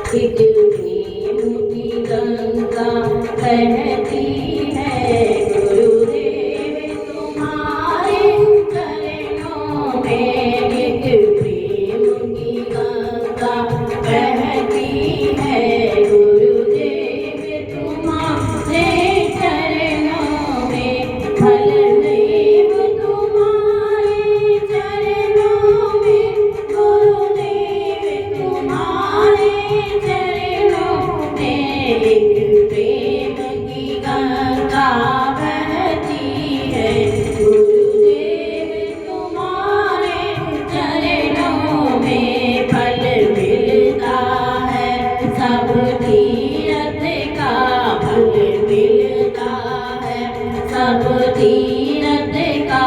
एक प्रेम की गंगा बहती है गुरुदेव तुम्हारे चरणों में। एक प्रेम की गंगा बहती है गुरुदेव तुम्हारे चरणों में। फलदेव तुम्हारे चरणों में गुरुदेव तुम्हारे चरणों में। एक प्रेम की गंगा बहती है गुरुदेव तुम्हारे चरणों में। फल मिलता है सब तीरथ का, फल मिलता है सब तीरथ का।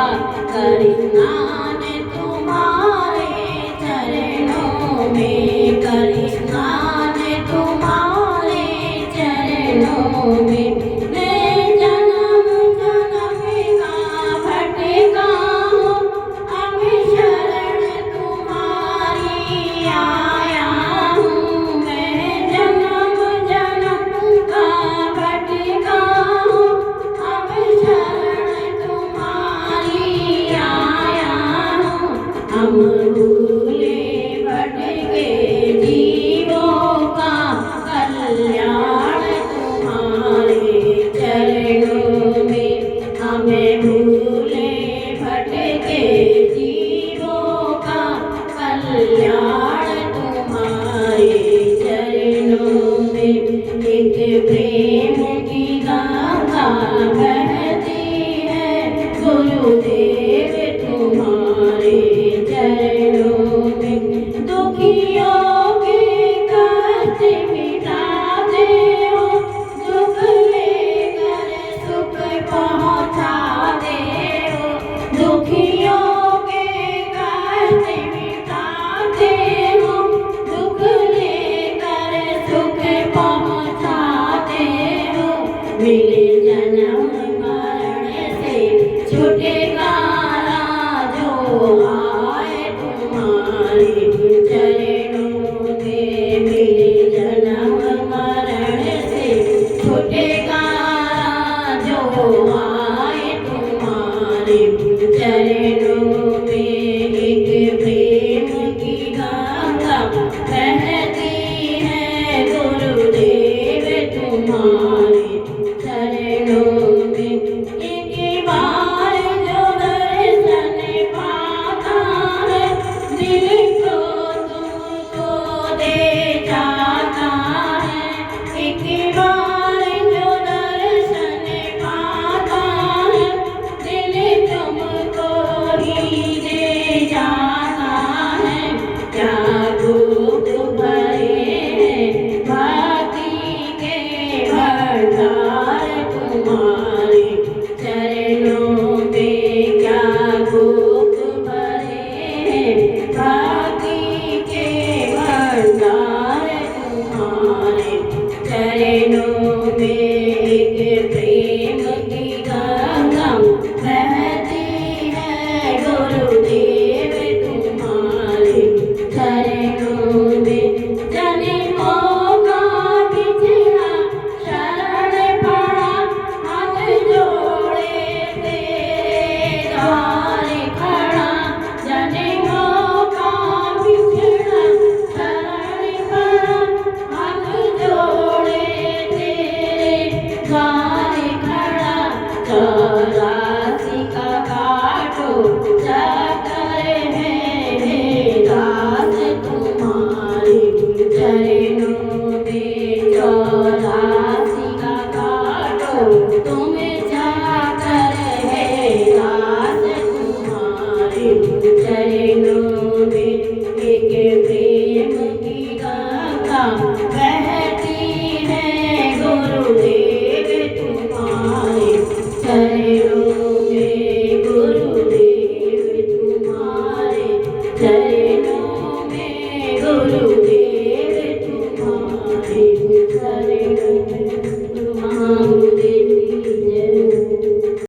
कर स्नान तुम्हारे चरणों में, कर स्नान तुम्हारे चरणों में। मैं जन्म जन्म का भटका हूँ, अब शरण तुम्हारी आया हूँ। मैं जन्म जन्म का भटका हूँ, अब शरण तुम्हारी आया हूँ। हम भूले भटके जीवों का कल्याण तुम्हारे चरणों में। हमें भूले भटके जीवों का कल्याण तुम्हारे चरणों में। एक प्रेम की गंगा बहती है गुरुदेव तुम्हारे चरणों में। दुखियों के कष्ट मिटाते हो, दुख लेकर सुख पहुँचाते हो। दुखियों के कष्ट मिटाते हो, दुख लेकर सुख पहुँचाते हो। मिले जन्म मरण से छुटकारा जो आए तुम्हारे चरणों में। मिले जन्म मरण से छुटकारा जो आए तुम्हारे चरणों में। एक प्रेम की गंगा बहती है गुरुदेव तुम्हारे चरणों में। एक बार जो दर्शन पाता है, दिल को तुमको दे जाता है। एक बार जो दर्शन पाता है, दिल तुमको ही दे जाता है। क्या दुख भरे हैं भक्ति के भंडार तुम्हारे चरणों में। क्या दुख भरे हैं भक्ति के भंडार तुम्हारे चरणों में। एक प्रेम की गंगा बहती है गुरुदेव तुम्हारे चरणों में। जन